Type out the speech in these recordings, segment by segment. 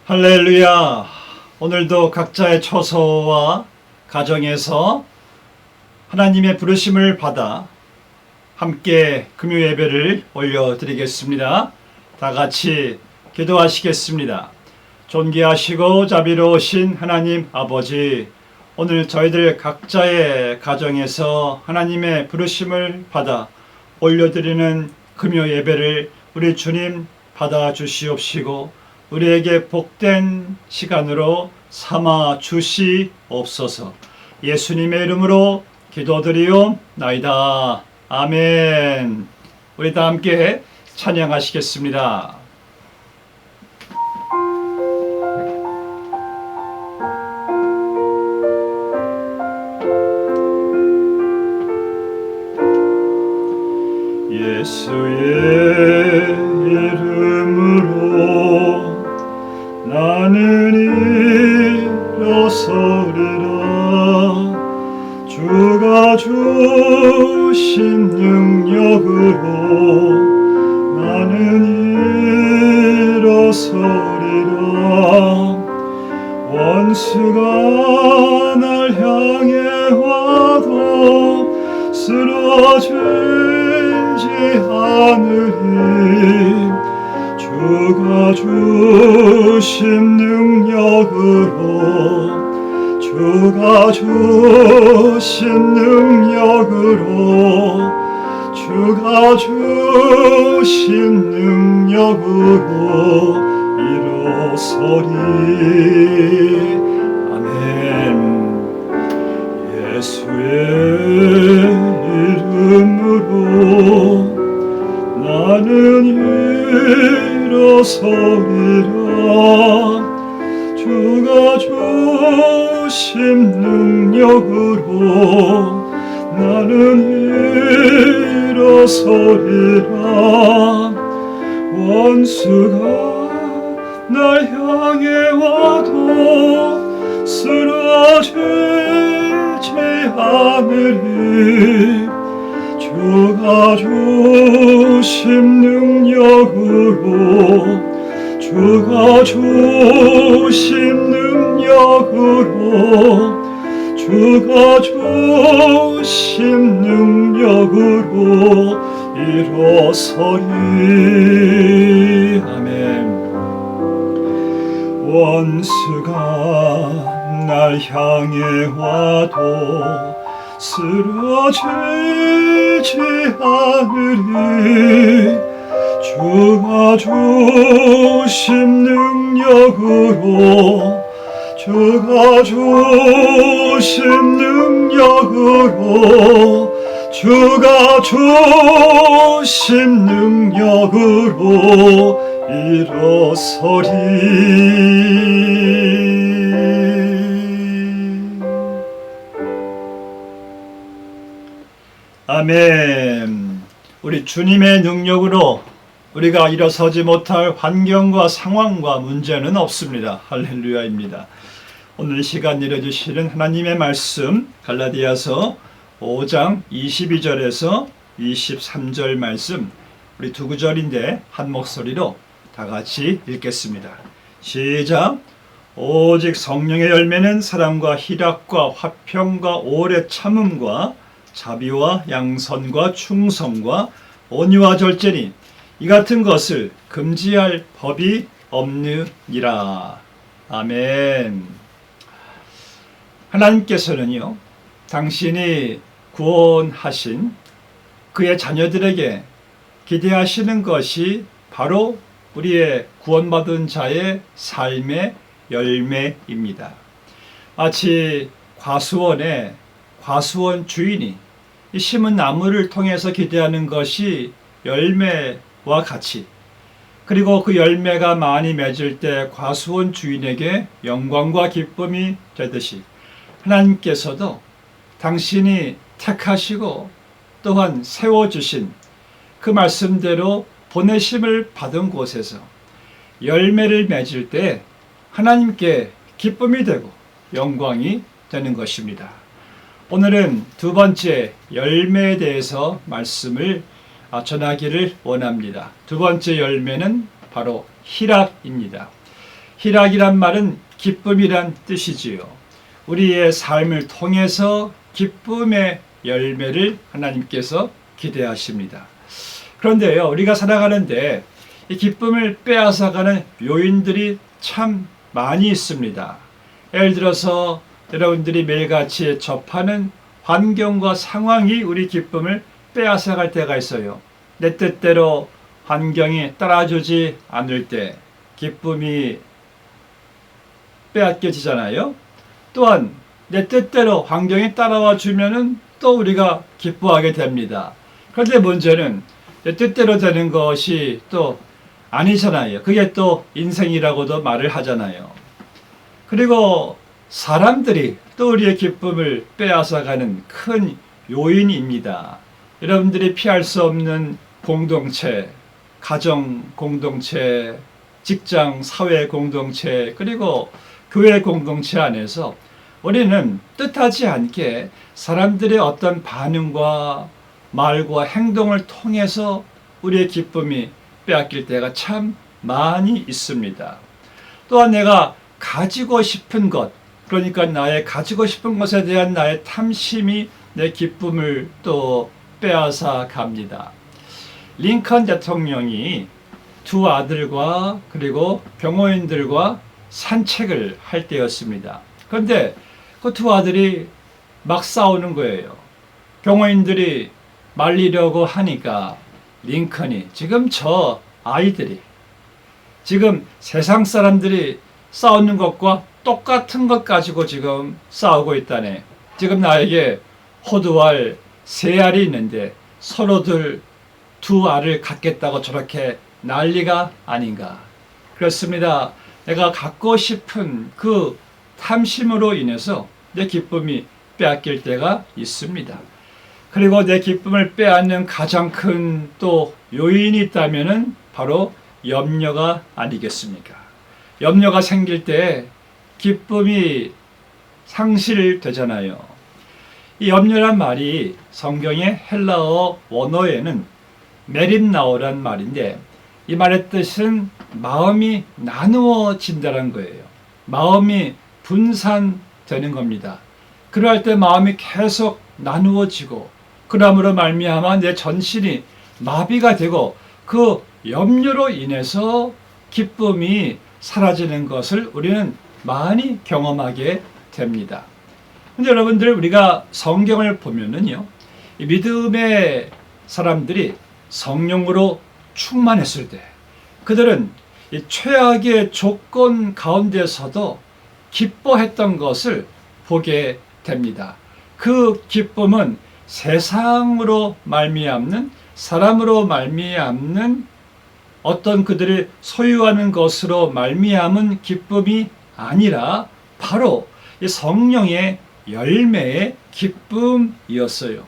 할렐루야. 오늘도 각자의 처소와 가정에서 하나님의 부르심을 받아 함께 금요 예배를 올려드리겠습니다. 다 같이 기도하시겠습니다. 존귀하시고 자비로우신 하나님 아버지, 오늘 저희들 각자의 가정에서 하나님의 부르심을 받아 올려드리는 금요 예배를 우리 주님 받아 주시옵시고 우리에게 복된 시간으로 삼아 주시옵소서. 예수님의 이름으로 기도드리옵나이다. 아멘. 우리 다 함께 찬양하시겠습니다. 예수의 이름으로 나는 일어서리라. 주가 주신 능력으로 나는 일어서리라. 원수가 날 향해 와도 쓰러지지 않으리. 주가 주신 능력으로 주가 주신 능력으로 주가 주신 능력으로 일어서리. 아멘. 예수의 이름으로 나는 일어서리라. 주가 주신 능력으로 나는 일어서리라. 원수가 날 향해 와도 쓰러지지 않으리. 주가 주신 능력으로 주가 주신 능력으로 주가 주신 능력으로 일어서리. 아멘. 원수가 날 향해 와도 쓰러지지 않으리. 주가 주신 능력으로 주가 주신 능력으로 주가 주신 능력으로 일어서리. 아멘. 우리 주님의 능력으로 우리가 일어서지 못할 환경과 상황과 문제는 없습니다. 할렐루야입니다. 오늘 시간 내려주시는 하나님의 말씀 갈라디아서 5장 22절에서 23절 말씀, 우리 두 구절인데 한 목소리로 다 같이 읽겠습니다. 시작. 오직 성령의 열매는 사랑과 희락과 화평과 오래 참음과 자비와 양선과 충성과 온유와 절제니 이 같은 것을 금지할 법이 없느니라. 아멘. 하나님께서는요, 당신이 구원하신 그의 자녀들에게 기대하시는 것이 바로 우리의 구원받은 자의 삶의 열매입니다. 마치 과수원의 과수원 주인이 심은 나무를 통해서 기대하는 것이 열매와 같이, 그리고 그 열매가 많이 맺을 때 과수원 주인에게 영광과 기쁨이 되듯이 하나님께서도 당신이 택하시고 또한 세워주신 그 말씀대로 보내심을 받은 곳에서 열매를 맺을 때 하나님께 기쁨이 되고 영광이 되는 것입니다. 오늘은 두 번째 열매에 대해서 말씀을 전하기를 원합니다. 두 번째 열매는 바로 희락입니다. 희락이란 말은 기쁨이란 뜻이지요. 우리의 삶을 통해서 기쁨의 열매를 하나님께서 기대하십니다. 그런데요, 우리가 살아가는데 이 기쁨을 빼앗아가는 요인들이 참 많이 있습니다. 예를 들어서 여러분들이 매일같이 접하는 환경과 상황이 우리 기쁨을 빼앗아갈 때가 있어요. 내 뜻대로 환경이 따라주지 않을 때 기쁨이 빼앗겨지잖아요. 또한 내 뜻대로 환경이 따라와 주면은 또 우리가 기뻐하게 됩니다. 그런데 문제는 내 뜻대로 되는 것이 또 아니잖아요. 그게 또 인생이라고도 말을 하잖아요. 그리고 사람들이 또 우리의 기쁨을 빼앗아가는 큰 요인입니다. 여러분들이 피할 수 없는 공동체, 가정 공동체, 직장, 사회 공동체, 그리고 교회 공동체 안에서 우리는 뜻하지 않게 사람들의 어떤 반응과 말과 행동을 통해서 우리의 기쁨이 빼앗길 때가 참 많이 있습니다. 또한 내가 가지고 싶은 것, 그러니까 나의 가지고 싶은 것에 대한 나의 탐심이 내 기쁨을 또 빼앗아 갑니다. 링컨 대통령이 두 아들과 그리고 경호인들과 산책을 할 때였습니다. 그런데 그 두 아들이 막 싸우는 거예요. 경호인들이 말리려고 하니까 링컨이 지금 저 아이들이 지금 세상 사람들이 싸우는 것과 똑같은 것 가지고 지금 싸우고 있다네. 지금 나에게 호두알 세 알이 있는데 서로들 두 알을 갖겠다고 저렇게 난리가 아닌가. 그렇습니다. 내가 갖고 싶은 그 탐심으로 인해서 내 기쁨이 빼앗길 때가 있습니다. 그리고 내 기쁨을 빼앗는 가장 큰 또 요인이 있다면은 바로 염려가 아니겠습니까? 염려가 생길 때 기쁨이 상실되잖아요. 이 염려란 말이 성경의 헬라어 원어에는 메림나오란 말인데 이 말의 뜻은 마음이 나누어진다는 거예요. 마음이 분산되는 겁니다. 그럴 때 마음이 계속 나누어지고 그러므로 말미암아 내 전신이 마비가 되고 그 염려로 인해서 기쁨이 사라지는 것을 우리는 많이 경험하게 됩니다. 근데 여러분들 우리가 성경을 보면은요, 이 믿음의 사람들이 성령으로 충만했을 때 그들은 이 최악의 조건 가운데서도 기뻐했던 것을 보게 됩니다. 그 기쁨은 세상으로 말미암는 사람으로 말미암는 어떤 그들이 소유하는 것으로 말미암은 기쁨이 아니라 바로 이 성령의 열매의 기쁨이었어요.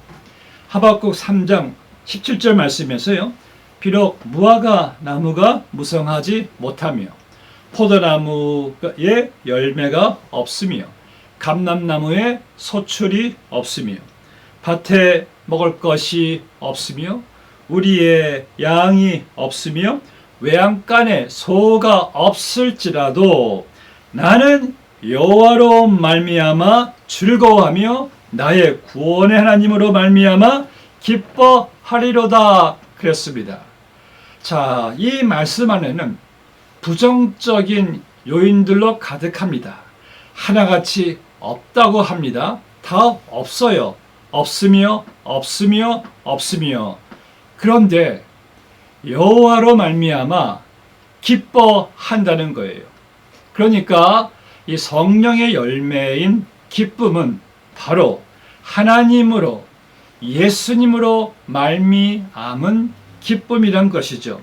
하박국 3장 17절 말씀에서요. 비록 무화과 나무가 무성하지 못하며 포도나무에 열매가 없으며 감람나무에 소출이 없으며 밭에 먹을 것이 없으며 우리의 양이 없으며 외양간에 소가 없을지라도 나는 여호와로 말미암아 즐거워하며 나의 구원의 하나님으로 말미암아 기뻐하리로다 그랬습니다. 자, 이 말씀 안에는 부정적인 요인들로 가득합니다. 하나같이 없다고 합니다. 다 없어요. 없으며 없으며 없으며 그런데 여호와로 말미암아 기뻐한다는 거예요. 그러니까 이 성령의 열매인 기쁨은 바로 하나님으로 예수님으로 말미암은 기쁨이란 것이죠.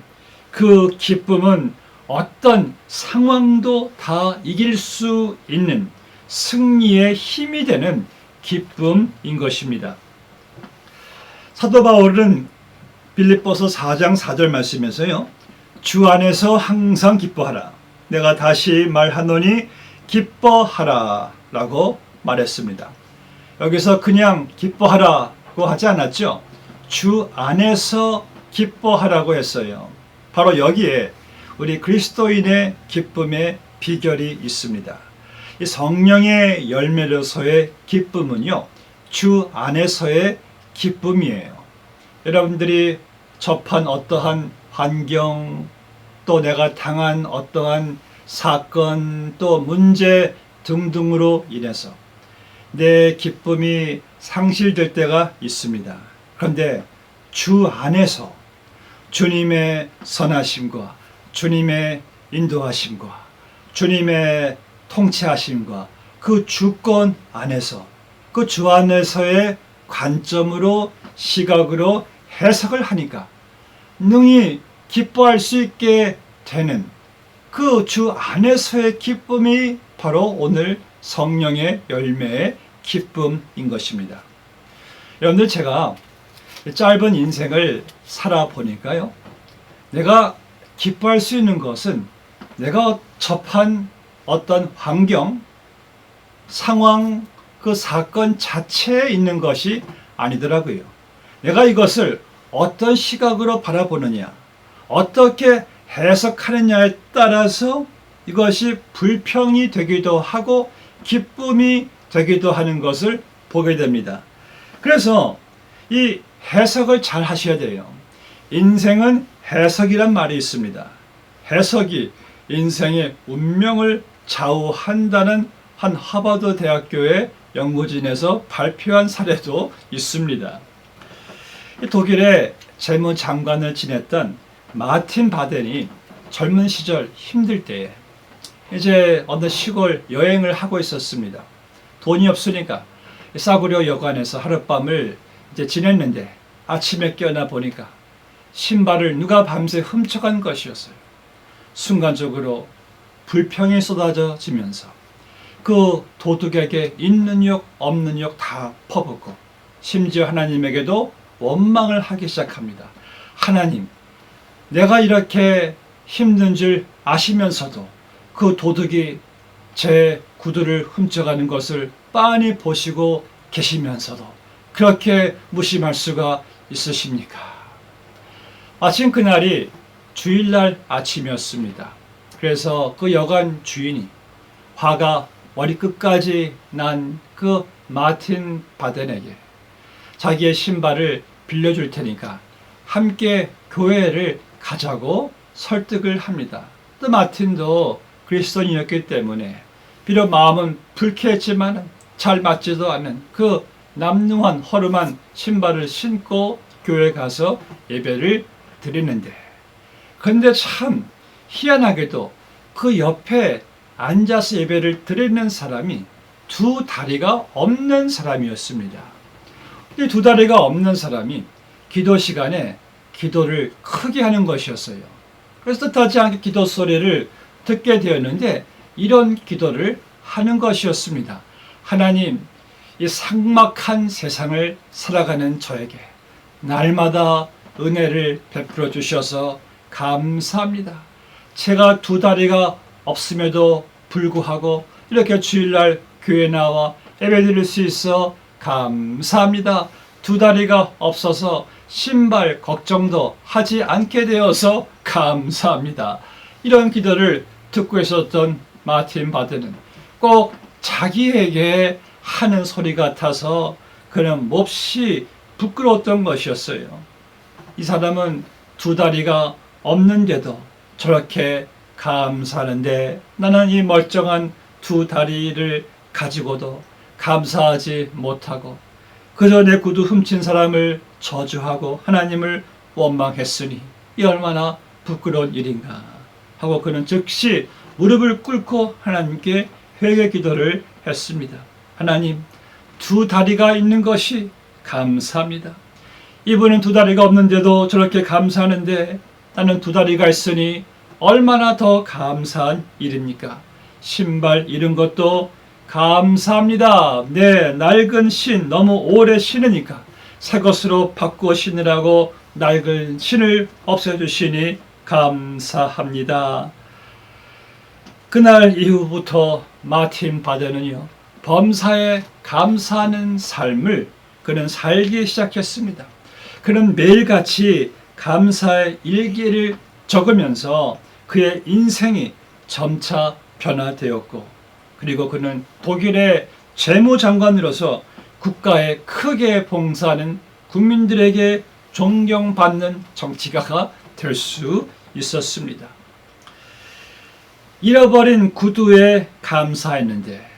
그 기쁨은 어떤 상황도 다 이길 수 있는 승리의 힘이 되는 기쁨인 것입니다. 사도 바울은 빌립보서 4장 4절 말씀에서요. 주 안에서 항상 기뻐하라. 내가 다시 말하노니 기뻐하라 라고 말했습니다. 여기서 그냥 기뻐하라고 하지 않았죠. 주 안에서 기뻐하라고 했어요. 바로 여기에 우리 그리스도인의 기쁨의 비결이 있습니다. 이 성령의 열매로서의 기쁨은요, 주 안에서의 기쁨이에요. 여러분들이 접한 어떠한 환경, 또 내가 당한 어떠한 사건, 또 문제 등등으로 인해서 내 기쁨이 상실될 때가 있습니다. 그런데 주 안에서 주님의 선하심과 주님의 인도하심과 주님의 통치하심과 그 주권 안에서 그 주 안에서의 관점으로 시각으로 해석을 하니까 능히 기뻐할 수 있게 되는 그 주 안에서의 기쁨이 바로 오늘 성령의 열매의 기쁨인 것입니다. 여러분들, 제가 짧은 인생을 살아보니까요, 내가 기뻐할 수 있는 것은 내가 접한 어떤 환경, 상황, 그 사건 자체에 있는 것이 아니더라고요. 내가 이것을 어떤 시각으로 바라보느냐, 어떻게 해석하느냐에 따라서 이것이 불평이 되기도 하고 기쁨이 되기도 하는 것을 보게 됩니다. 그래서 이 해석을 잘 하셔야 돼요. 인생은 해석이란 말이 있습니다. 해석이 인생의 운명을 좌우한다는 한 하버드 대학교의 연구진에서 발표한 사례도 있습니다. 독일의 재무장관을 지냈던 마틴 바덴이 젊은 시절 힘들 때에 이제 어느 시골 여행을 하고 있었습니다. 돈이 없으니까 싸구려 여관에서 하룻밤을 이제 지냈는데 아침에 깨어나 보니까 신발을 누가 밤새 훔쳐간 것이었어요. 순간적으로 불평이 쏟아지면서 그 도둑에게 있는 욕 없는 욕 다 퍼붓고 심지어 하나님에게도 원망을 하기 시작합니다. 하나님, 내가 이렇게 힘든 줄 아시면서도 그 도둑이 제 구두를 훔쳐가는 것을 빤히 보시고 계시면서도 그렇게 무심할 수가 있으십니까? 마침 그날이 주일날 아침이었습니다. 그래서 그 여관 주인이 화가 머리끝까지 난 그 마틴 바덴에게 자기의 신발을 빌려줄 테니까 함께 교회를 가자고 설득을 합니다. 또 마틴도 그리스도인이었기 때문에 비록 마음은 불쾌했지만 잘 맞지도 않는 그 남루한 허름한 신발을 신고 교회에 가서 예배를 드리는데, 그런데 참 희한하게도 그 옆에 앉아서 예배를 드리는 사람이 두 다리가 없는 사람이었습니다. 이 두 다리가 없는 사람이 기도 시간에 기도를 크게 하는 것이었어요. 그래서 뜻하지 않게 기도 소리를 듣게 되었는데 이런 기도를 하는 것이었습니다. 하나님, 이 삭막한 세상을 살아가는 저에게 날마다 은혜를 베풀어 주셔서 감사합니다. 제가 두 다리가 없음에도 불구하고 이렇게 주일날 교회 나와 예배드릴 수 있어 감사합니다. 두 다리가 없어서 신발 걱정도 하지 않게 되어서 감사합니다. 이런 기도를 듣고 있었던 마틴 바덴은 꼭 자기에게 하는 소리 같아서 그는 몹시 부끄러웠던 것이었어요. 이 사람은 두 다리가 없는데도 저렇게 감사하는데 나는 이 멀쩡한 두 다리를 가지고도 감사하지 못하고 그저 내 구두 훔친 사람을 저주하고 하나님을 원망했으니 이 얼마나 부끄러운 일인가 하고 그는 즉시 무릎을 꿇고 하나님께 회개 기도를 했습니다. 하나님, 두 다리가 있는 것이 감사합니다. 이분은 두 다리가 없는데도 저렇게 감사하는데 나는 두 다리가 있으니 얼마나 더 감사한 일입니까? 신발 잃은 것도 감사합니다. 내 낡은 신 너무 오래 신으니까 새 것으로 바꾸어 신으라고 낡은 신을 없애주시니 감사합니다. 그날 이후부터 마틴 바덴은요, 범사에 감사하는 삶을 그는 살기 시작했습니다. 그는 매일같이 감사의 일기를 적으면서 그의 인생이 점차 변화되었고, 그리고 그는 독일의 재무장관으로서 국가에 크게 봉사하는 국민들에게 존경받는 정치가가 될 수 있었습니다. 잃어버린 구두에 감사했는데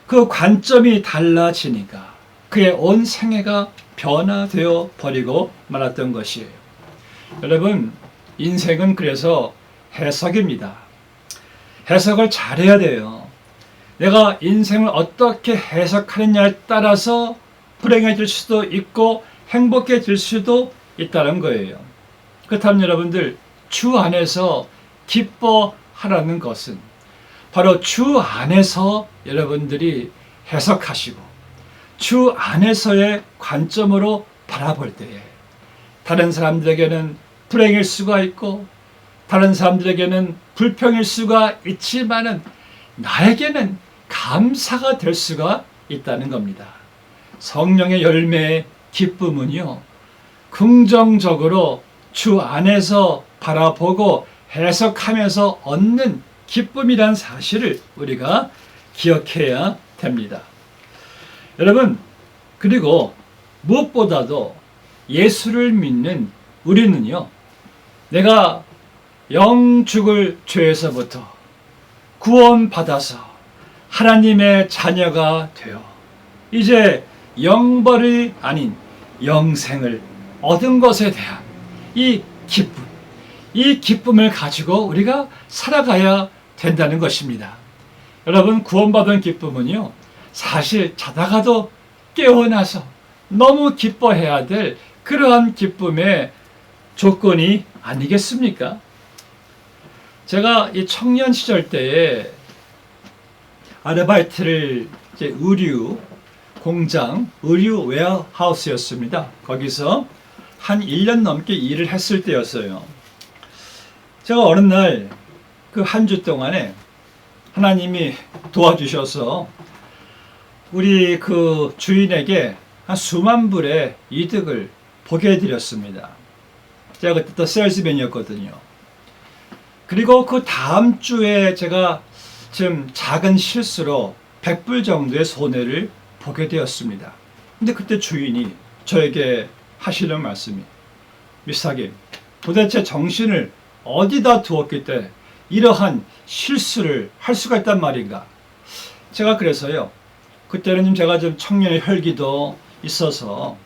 그 관점이 달라지니까 그의 온 생애가 변화되어 버리고 말았던 것이에요. 여러분, 인생은 그래서 해석입니다. 해석을 잘해야 돼요. 내가 인생을 어떻게 해석하느냐에 따라서 불행해질 수도 있고 행복해질 수도 있다는 거예요. 그렇다면 여러분들, 주 안에서 기뻐하라는 것은 바로 주 안에서 여러분들이 해석하시고 주 안에서의 관점으로 바라볼 때에 다른 사람들에게는 불행일 수가 있고 다른 사람들에게는 불평일 수가 있지만은 나에게는 감사가 될 수가 있다는 겁니다. 성령의 열매의 기쁨은요, 긍정적으로 주 안에서 바라보고 해석하면서 얻는 기쁨이란 사실을 우리가 기억해야 됩니다. 여러분, 그리고 무엇보다도 예수를 믿는 우리는요, 내가 영 죽을 죄에서부터 구원받아서 하나님의 자녀가 되어 이제 영벌이 아닌 영생을 얻은 것에 대한 이 기쁨, 이 기쁨을 가지고 우리가 살아가야 된다는 것입니다. 여러분, 구원받은 기쁨은요, 사실 자다가도 깨어나서 너무 기뻐해야 될 그러한 기쁨의 조건이 아니겠습니까? 제가 이 청년 시절 때에 아르바이트를 의류 공장, 의류 웨어하우스였습니다. 거기서 한 1년 넘게 일을 했을 때였어요. 제가 어느 날 그 한 주 동안에 하나님이 도와주셔서 우리 그 주인에게 한 수만 불의 이득을 보게 해드렸습니다. 제가 그때 또 세일즈맨이었거든요. 그리고 그 다음 주에 제가 좀 작은 실수로 100불 정도의 손해를 보게 되었습니다. 근데 그때 주인이 저에게 하시는 말씀이, 미스터김, 도대체 정신을 어디다 두었기 때문에 이러한 실수를 할 수가 있단 말인가? 제가 그래서요, 그때는 제가 좀 청년의 혈기도 있어서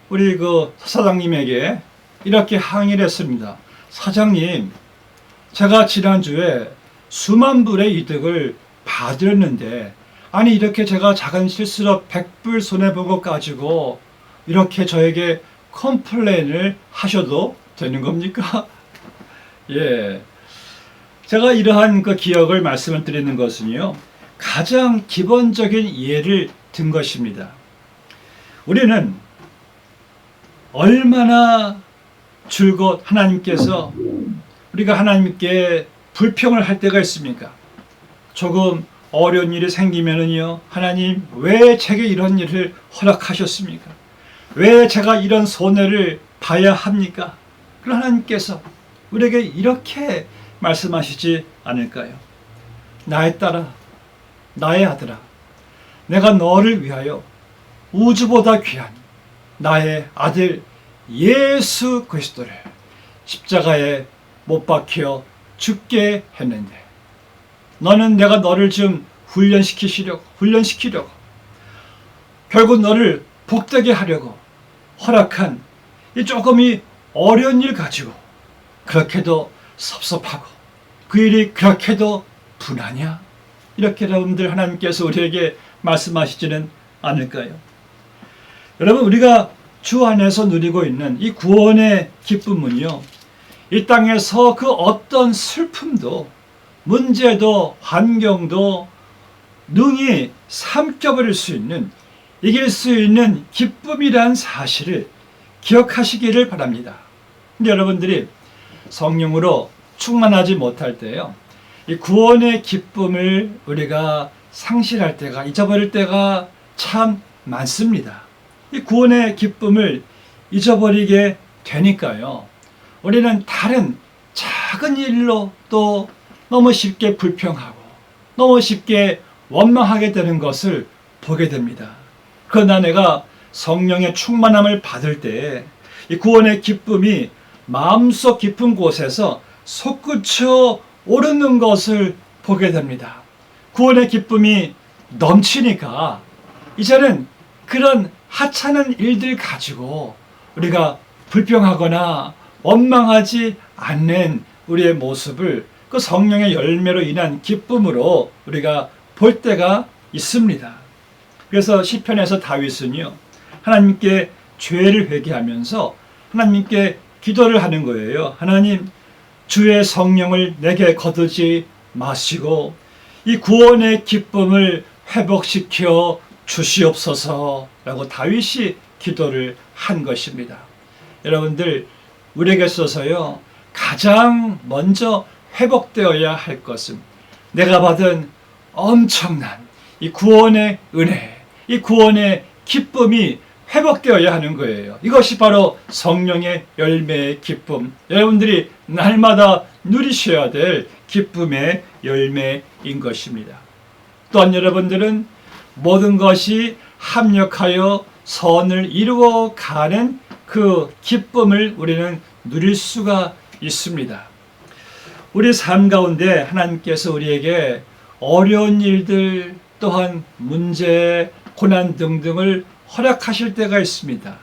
우리 그 사장님에게 이렇게 항의를 했습니다. 사장님, 제가 지난주에 수만 불의 이득을 받았는데 아니 이렇게 제가 작은 실수로 100불 손해본 것 가지고 이렇게 저에게 컴플레인을 하셔도 되는 겁니까? 예, 제가 이러한 그 기억을 말씀을 드리는 것은요, 가장 기본적인 예를 든 것입니다. 우리는 얼마나 줄곧 하나님께서 우리가 하나님께 불평을 할 때가 있습니까? 조금 어려운 일이 생기면은요, 하나님 왜 제게 이런 일을 허락하셨습니까? 왜 제가 이런 손해를 봐야 합니까? 그럼 하나님께서 우리에게 이렇게 말씀하시지 않을까요? 나의 딸아, 나의 아들아, 내가 너를 위하여 우주보다 귀한 나의 아들 예수 그리스도를 십자가에 못 박혀 죽게 했는데 너는 내가 너를 좀 훈련시키려고 결국 너를 복되게 하려고 허락한 이 조금이 어려운 일 가지고 그렇게도 섭섭하고 그 일이 그렇게도 분하냐? 이렇게 여러분들 하나님께서 우리에게 말씀하시지는 않을까요? 여러분, 우리가 주 안에서 누리고 있는 이 구원의 기쁨은요, 이 땅에서 그 어떤 슬픔도 문제도 환경도 능히 삼켜버릴 수 있는, 이길 수 있는 기쁨이란 사실을 기억하시기를 바랍니다. 근데 여러분들이 성령으로 충만하지 못할 때요, 이 구원의 기쁨을 우리가 상실할 때가, 잊어버릴 때가 참 많습니다. 이 구원의 기쁨을 잊어버리게 되니까요, 우리는 다른 작은 일로 또 너무 쉽게 불평하고 너무 쉽게 원망하게 되는 것을 보게 됩니다. 그러나 내가 성령의 충만함을 받을 때 이 구원의 기쁨이 마음속 깊은 곳에서 솟구쳐 오르는 것을 보게 됩니다. 구원의 기쁨이 넘치니까 이제는 그런 하찮은 일들 가지고 우리가 불평하거나 원망하지 않는 우리의 모습을 그 성령의 열매로 인한 기쁨으로 우리가 볼 때가 있습니다. 그래서 시편에서 다윗은요, 하나님께 죄를 회개하면서 하나님께 기도를 하는 거예요. 하나님, 주의 성령을 내게 거두지 마시고 이 구원의 기쁨을 회복시켜 주시옵소서라고 다윗이 기도를 한 것입니다. 여러분들, 우리에게 있어서요, 가장 먼저 회복되어야 할 것은 내가 받은 엄청난 이 구원의 은혜, 이 구원의 기쁨이 회복되어야 하는 거예요. 이것이 바로 성령의 열매의 기쁨, 여러분들이 날마다 누리셔야 될 기쁨의 열매인 것입니다. 또한 여러분들은 모든 것이 합력하여 선을 이루어가는 그 기쁨을 우리는 누릴 수가 있습니다. 우리 삶 가운데 하나님께서 우리에게 어려운 일들, 또한 문제, 고난 등등을 허락하실 때가 있습니다.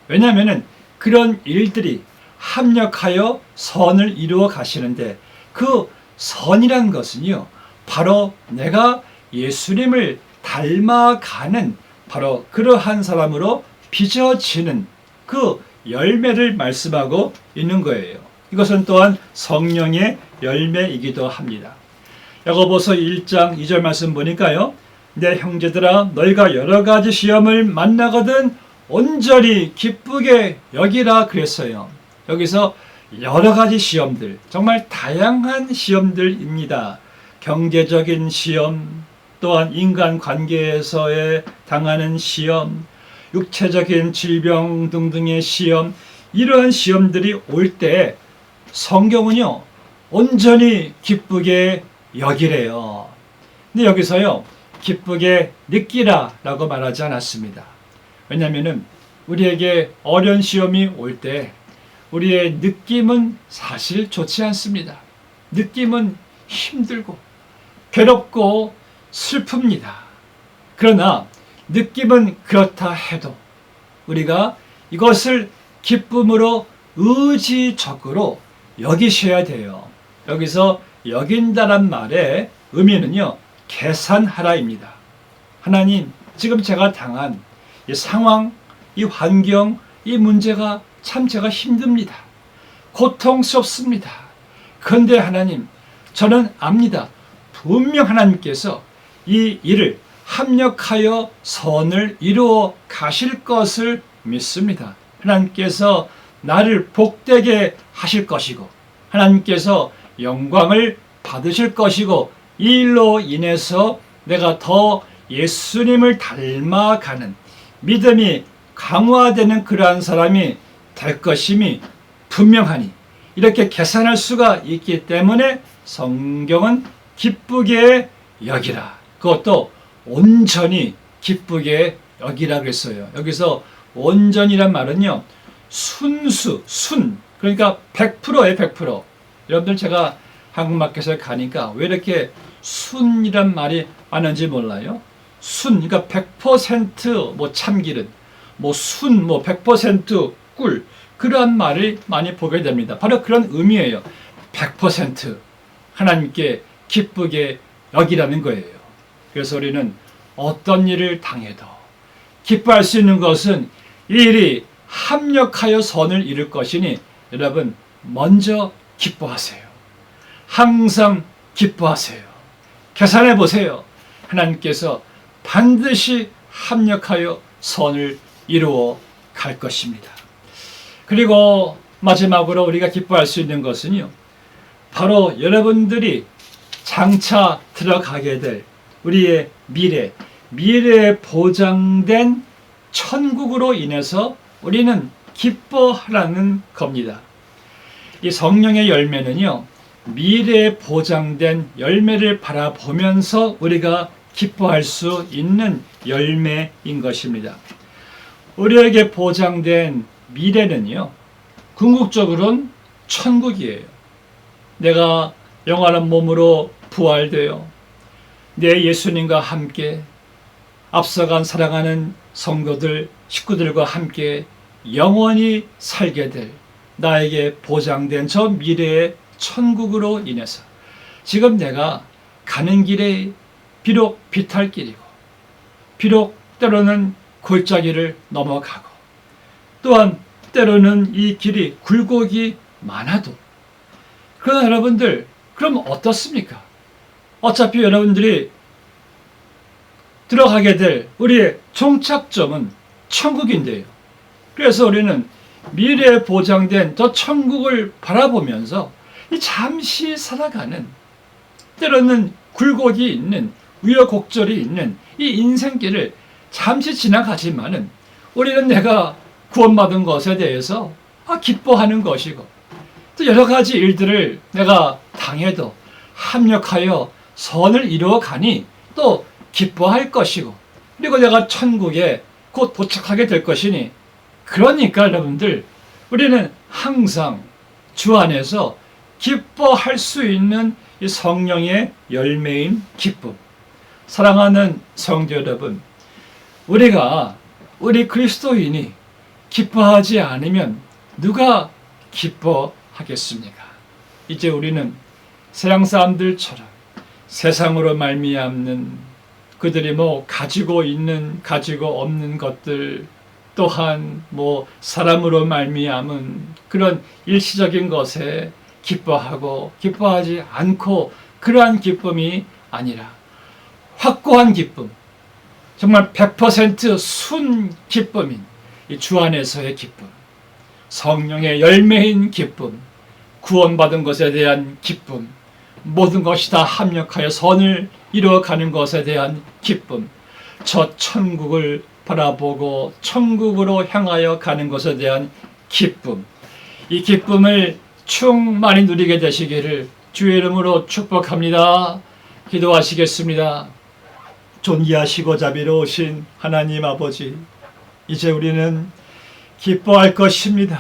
왜냐하면 그런 일들이 합력하여 선을 이루어 가시는데 그 선이란 것은요, 바로 내가 예수님을 닮아가는 바로 그러한 사람으로 빚어지는 그 열매를 말씀하고 있는 거예요. 이것은 또한 성령의 열매이기도 합니다. 야고보서 1장 2절 말씀 보니까요, 내 형제들아, 너희가 여러 가지 시험을 만나거든 온전히 기쁘게 여기라 그랬어요. 여기서 여러 가지 시험들, 정말 다양한 시험들입니다. 경제적인 시험, 또한 인간 관계에서의 당하는 시험, 육체적인 질병 등등의 시험, 이러한 시험들이 올 때 성경은요, 온전히 기쁘게 여기래요. 근데 여기서요, 기쁘게 느끼라 라고 말하지 않았습니다. 왜냐하면 우리에게 어려운 시험이 올 때 우리의 느낌은 사실 좋지 않습니다. 느낌은 힘들고 괴롭고 슬픕니다. 그러나 느낌은 그렇다 해도 우리가 이것을 기쁨으로 의지적으로 여기셔야 돼요. 여기서 여긴다란 말의 의미는요, 계산하라입니다. 하나님, 지금 제가 당한 이 상황, 이 환경, 이 문제가 참 제가 힘듭니다. 고통스럽습니다. 그런데 하나님, 저는 압니다. 분명 하나님께서 이 일을 합력하여 선을 이루어 가실 것을 믿습니다. 하나님께서 나를 복되게 하실 것이고 하나님께서 영광을 받으실 것이고 이 일로 인해서 내가 더 예수님을 닮아가는 믿음이 강화되는 그러한 사람이 될 것임이 분명하니 이렇게 계산할 수가 있기 때문에 성경은 기쁘게 여기라, 그것도 온전히 기쁘게 여기라 그랬어요. 여기서 온전이란 말은요, 순수, 그러니까 100%예요. 100%. 여러분들, 제가 한국마켓에 가니까 왜 이렇게 순이란 말이 많은지 몰라요? 그러니까 100% 뭐 참기름, 뭐 100% 꿀, 그러한 말을 많이 보게 됩니다. 바로 그런 의미예요. 100% 하나님께 기쁘게 여기라는 거예요. 그래서 우리는 어떤 일을 당해도 기뻐할 수 있는 것은 이 일이 합력하여 선을 이룰 것이니 여러분, 먼저 기뻐하세요. 항상 기뻐하세요. 계산해 보세요. 하나님께서 반드시 합력하여 선을 이루어 갈 것입니다. 그리고 마지막으로 우리가 기뻐할 수 있는 것은요, 바로 여러분들이 장차 들어가게 될 우리의 미래에 보장된 천국으로 인해서 우리는 기뻐하라는 겁니다. 이 성령의 열매는요, 미래에 보장된 열매를 바라보면서 우리가 기뻐할 수 있는 열매인 것입니다. 우리에게 보장된 미래는요, 궁극적으로는 천국이에요. 내가 영원한 몸으로 부활되어 내 예수님과 함께 앞서간 사랑하는 성도들, 식구들과 함께 영원히 살게 될 나에게 보장된 저 미래의 천국으로 인해서 지금 내가 가는 길에 비록 비탈길이고 비록 때로는 골짜기를 넘어가고 또한 때로는 이 길이 굴곡이 많아도 그러나 여러분들 그럼 어떻습니까? 어차피 여러분들이 들어가게 될 우리의 종착점은 천국인데요. 그래서 우리는 미래에 보장된 저 천국을 바라보면서 잠시 살아가는 때로는 굴곡이 있는 우여곡절이 있는 이 인생길을 잠시 지나가지만은 우리는 내가 구원받은 것에 대해서 기뻐하는 것이고 또 여러 가지 일들을 내가 당해도 합력하여 선을 이루어가니 또 기뻐할 것이고 그리고 내가 천국에 곧 도착하게 될 것이니 그러니까 여러분들 우리는 항상 주 안에서 기뻐할 수 있는 이 성령의 열매인 기쁨. 사랑하는 성도 여러분, 우리 그리스도인이 기뻐하지 않으면 누가 기뻐하겠습니까? 이제 우리는 세상 사람들처럼 세상으로 말미암는 그들이 가지고 있는 가지고 없는 것들 또한 사람으로 말미암은 그런 일시적인 것에 기뻐하고 기뻐하지 않고 그러한 기쁨이 아니라 확고한 기쁨, 정말 100% 순 기쁨인 이 주 안에서의 기쁨, 성령의 열매인 기쁨, 구원받은 것에 대한 기쁨, 모든 것이 다 합력하여 선을 이루어가는 것에 대한 기쁨, 저 천국을 바라보고 천국으로 향하여 가는 것에 대한 기쁨, 이 기쁨을 충만히 누리게 되시기를 주의 이름으로 축복합니다. 기도하시겠습니다. 존귀하시고 자비로우신 하나님 아버지, 이제 우리는 기뻐할 것입니다.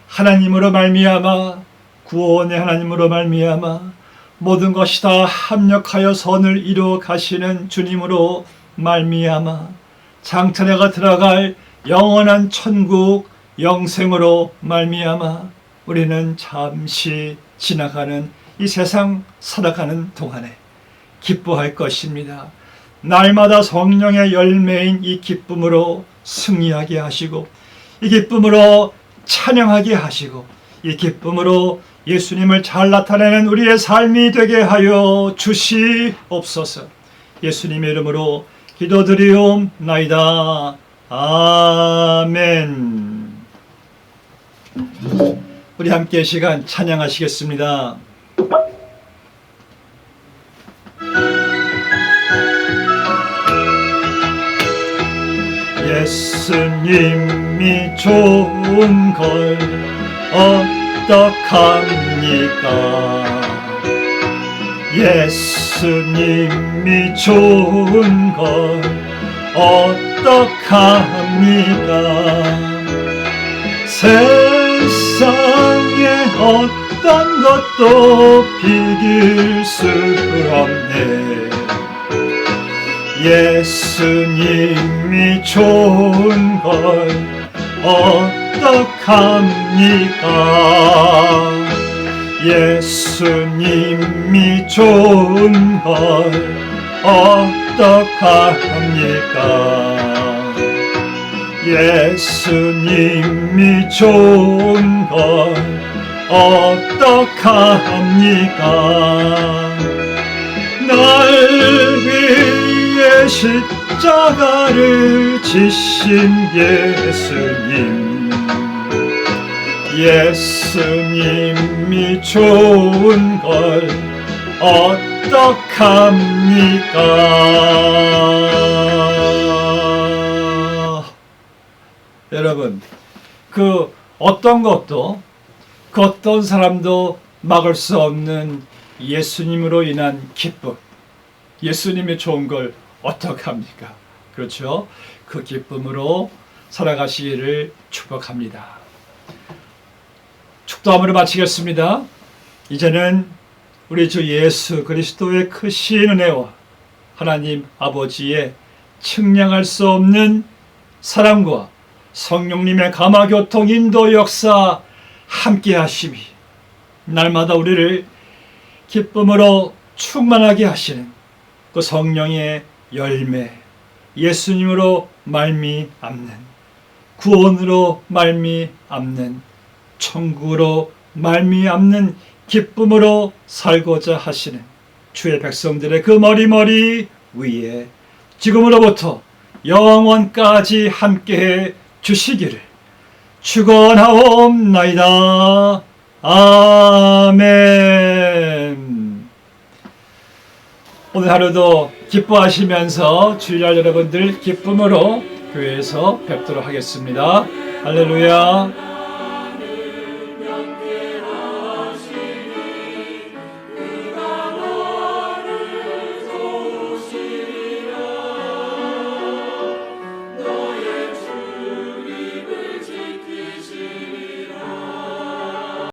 하나님으로 말미암아 구원의 하나님으로 말미암아 모든 것이 다 합력하여 선을 이루어 가시는 주님으로 말미암아 장차 내가 들어갈 영원한 천국 영생으로 말미암아 우리는 잠시 지나가는 이 세상 살아가는 동안에 기뻐할 것입니다. 날마다 성령의 열매인 이 기쁨으로 승리하게 하시고 이 기쁨으로 찬양하게 하시고 이 기쁨으로 예수님을 잘 나타내는 우리의 삶이 되게 하여 주시옵소서. 예수님의 이름으로 기도드리옵나이다. 아멘. 우리 함께 시간 찬양하시겠습니다. 예수님이 좋은 걸 어떡합니까? 예수님이 좋은 걸 어떡합니까? 세상에 어떤 것도 비길 수 없네. 예수님이 좋은 걸 어떡합니까? 예수님이 좋은 걸 어떡합니까? 예수님이 좋은 걸 어떡합니까? 날 위해 십자가를 지신 예수님, 예수님이 좋은 걸 어떡합니까? 여러분, 그 어떤 것도 그 어떤 사람도 막을 수 없는 예수님으로 인한 기쁨. 예수님이 좋은 걸 어떡합니까? 그렇죠? 그 기쁨으로 살아가시기를 축복합니다. 축도함으로 마치겠습니다. 이제는 우리 주 예수 그리스도의 크신 은혜와 하나님 아버지의 측량할 수 없는 사랑과 성령님의 감화교통 인도 역사 함께 하심이 날마다 우리를 기쁨으로 충만하게 하시는 그 성령의 열매, 예수님으로 말미암는, 구원으로 말미암는, 천국으로 말미암는 기쁨으로 살고자 하시는 주의 백성들의 그 머리 위에 지금으로부터 영원까지 함께해 주시기를 축원하옵나이다. 아멘. 오늘 하루도 기뻐하시면서 주일날 여러분들 기쁨으로 교회에서 뵙도록 하겠습니다. 할렐루야.